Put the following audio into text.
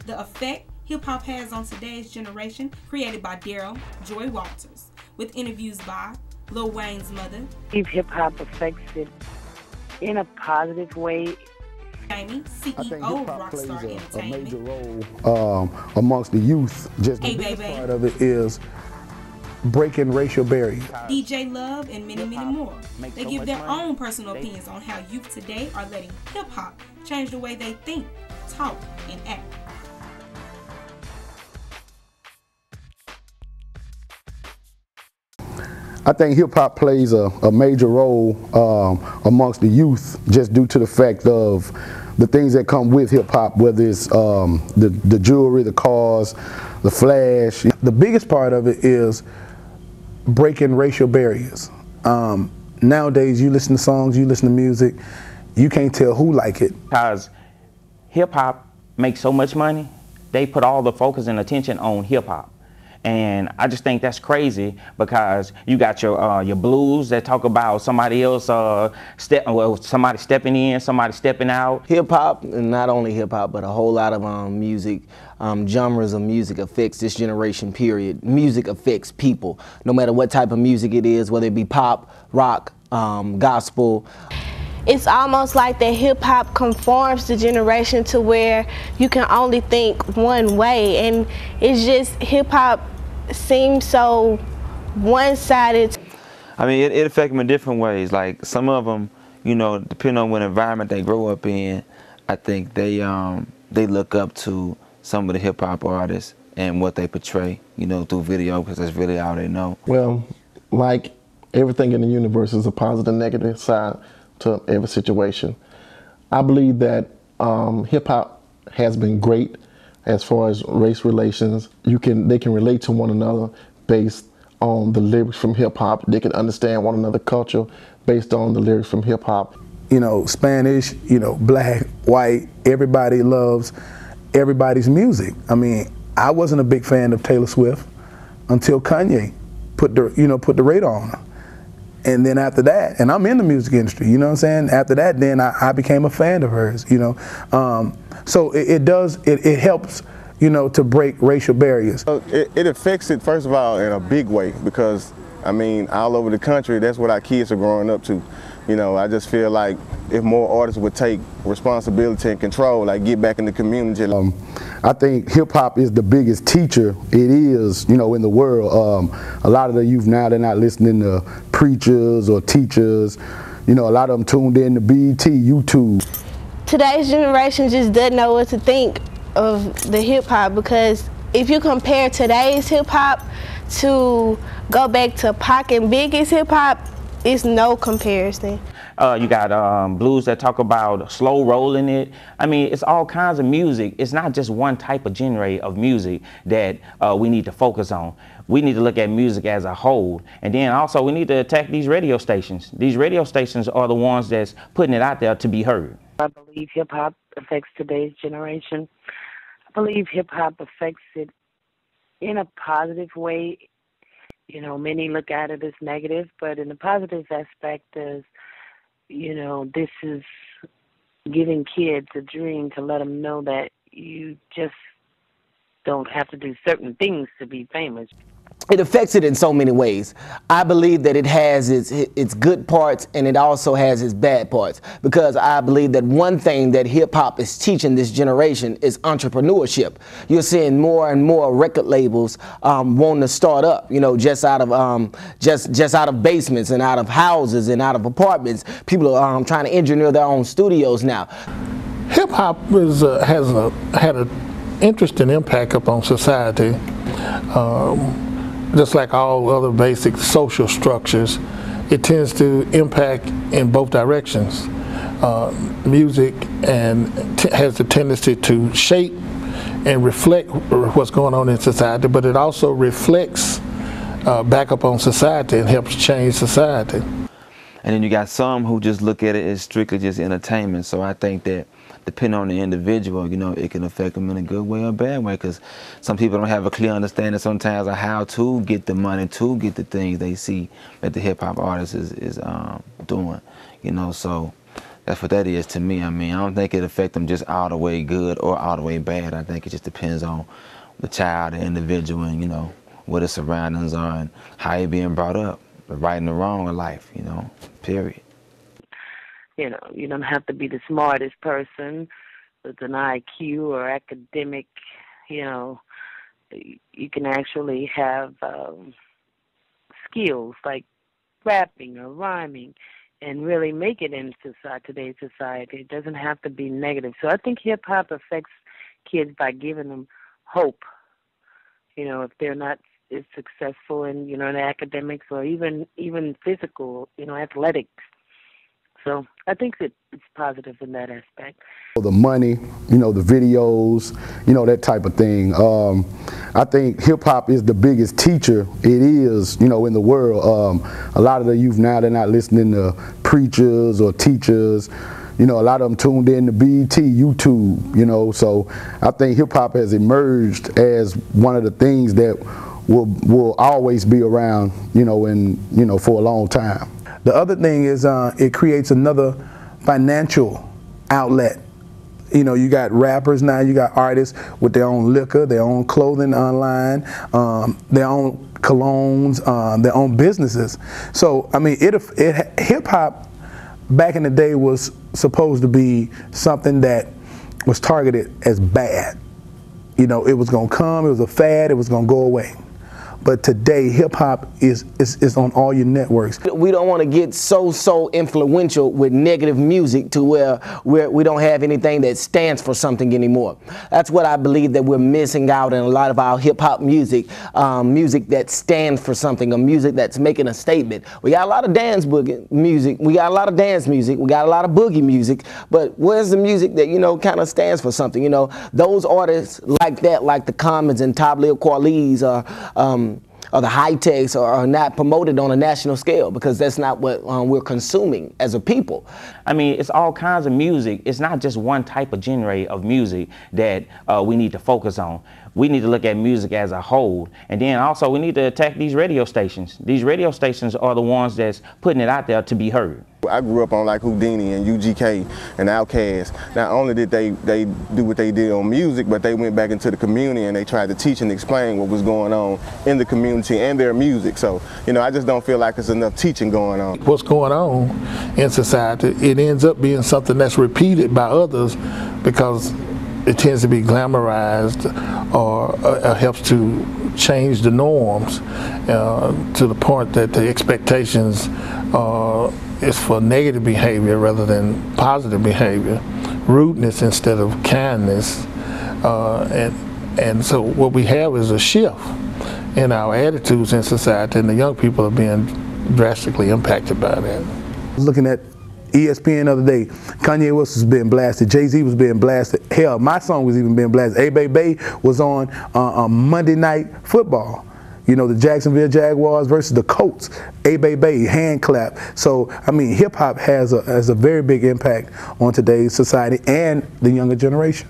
The effect hip-hop has on today's generation, created by Daryl Joy Walters, with interviews by Lil Wayne's mother, hip-hop affects it in a positive way. Jamie, CEO of Rockstar Entertainment. A major role amongst the youth. Just the biggest part of it is breaking racial barriers. DJ Love and many more. They give their own personal opinions on how youth today are letting hip-hop change the way they think, talk, and act. I think hip-hop plays a major role amongst the youth, just due to the fact of the things that come with hip-hop, whether it's the jewelry, the cars, the flash. The biggest part of it is breaking racial barriers. Nowadays, you listen to songs, you listen to music, you can't tell who like it. Because hip-hop makes so much money, they put all the focus and attention on hip-hop. And I just think that's crazy, because you got your blues that talk about somebody else somebody stepping in, somebody stepping out. Hip hop, and not only hip hop, but a whole lot of music, genres of music affects this generation, period. Music affects people, no matter what type of music it is, whether it be pop, rock, gospel. It's almost like that hip-hop conforms the generation to where you can only think one way, and it's just hip-hop seems so one-sided. I mean, it affects them in different ways. Like some of them, you know, depending on what environment they grow up in, I think they look up to some of the hip-hop artists and what they portray, you know, through video, because that's really all they know. Well, like everything in the universe is a positive and negative side to every situation. I believe that hip-hop has been great as far as race relations. They can relate to one another based on the lyrics from hip-hop. They can understand one another's culture based on the lyrics from hip-hop. You know, Spanish, you know, black, white, everybody loves everybody's music. I mean, I wasn't a big fan of Taylor Swift until Kanye put the radar on her. And then after that, and I'm in the music industry, you know what I'm saying? After that, then I became a fan of hers, you know? So it helps, you know, to break racial barriers. It affects it, first of all, in a big way, because, I mean, all over the country, that's what our kids are growing up to. You know, I just feel like if more artists would take responsibility and control, like get back in the community. I think hip-hop is the biggest teacher it is, you know, in the world. A lot of the youth now, they're not listening to preachers or teachers. You know, a lot of them tuned in to BET, YouTube. Today's generation just doesn't know what to think of the hip-hop, because if you compare today's hip-hop to go back to Pac and Biggie's hip-hop, it's no comparison. You got blues that talk about slow rolling it. I mean, it's all kinds of music. It's not just one type of genre of music that we need to focus on. We need to look at music as a whole. And then also we need to attack these radio stations. These radio stations are the ones that's putting it out there to be heard. I believe hip-hop affects today's generation. I believe hip-hop affects it in a positive way. You know, many look at it as negative, but in the positive aspect is, you know, this is giving kids a dream to let them know that you just don't have to do certain things to be famous. It affects it in so many ways. I believe that it has its good parts, and it also has its bad parts, because I believe that one thing that hip-hop is teaching this generation is entrepreneurship. You're seeing more and more record labels wanting to start up, you know, just out of just out of basements and out of houses and out of apartments. People are trying to engineer their own studios now. Hip-hop has had an interesting impact upon society. Just like all other basic social structures, it tends to impact in both directions. Music has the tendency to shape and reflect what's going on in society, but it also reflects back up on society and helps change society. And then you got some who just look at it as strictly just entertainment. So I think that depending on the individual, you know, it can affect them in a good way or a bad way, because some people don't have a clear understanding sometimes of how to get the money, to get the things they see that the hip-hop artist is doing, you know. So That's what that is to me. I mean, I don't think it affects them just all the way good or all the way bad. I think it just depends on the child, the individual, and, you know, what his surroundings are and how he being brought up, the right and the wrong in life, you know, period. You know, you don't have to be the smartest person with an IQ or academic, you know. You can actually have skills like rapping or rhyming and really make it in today's society. It doesn't have to be negative. So I think hip-hop affects kids by giving them hope. You know, if they're not as successful in, you know, in academics or even physical, you know, athletics. So I think that it's positive in that aspect. The money, you know, the videos, you know, that type of thing. I think hip-hop is the biggest teacher it is, you know, in the world. A lot of the youth now, they're not listening to preachers or teachers. You know, a lot of them tuned in to BET, YouTube, you know. So I think hip-hop has emerged as one of the things that will always be around, you know, for a long time. The other thing is it creates another financial outlet. You know, you got rappers now, you got artists with their own liquor, their own clothing online, their own colognes, their own businesses. So, I mean, hip-hop back in the day was supposed to be something that was targeted as bad. You know, it was going to come, it was a fad, it was going to go away. But today, hip-hop is on all your networks. We don't want to get so influential with negative music to where we don't have anything that stands for something anymore. That's what I believe that we're missing out in a lot of our hip-hop music, music that stands for something, a music that's making a statement. We got a lot of dance music, we got a lot of dance music, we got a lot of boogie music, but where's the music that, you know, kind of stands for something? You know, those artists like that, like the Commons and Talib Kweli's, or the high-techs are not promoted on a national scale because that's not what we're consuming as a people. I mean, it's all kinds of music. It's not just one type of genre of music that we need to focus on. We need to look at music as a whole. And then also we need to attack these radio stations. These radio stations are the ones that's putting it out there to be heard. I grew up on like Houdini and UGK and Outkast. Not only did they do what they did on music, but they went back into the community and they tried to teach and explain what was going on in the community and their music. So, you know, I just don't feel like there's enough teaching going on. What's going on in society, it ends up being something that's repeated by others because it tends to be glamorized or helps to change the norms to the point that the expectations is for negative behavior rather than positive behavior, rudeness instead of kindness, and so what we have is a shift in our attitudes in society, and the young people are being drastically impacted by that. Looking at ESPN the other day, Kanye West was being blasted, Jay-Z was being blasted, hell, my song was even being blasted. A-Bay was on Monday Night Football. You know, the Jacksonville Jaguars versus the Colts, A-Bay, hand clap. So, I mean, hip-hop has a very big impact on today's society and the younger generation.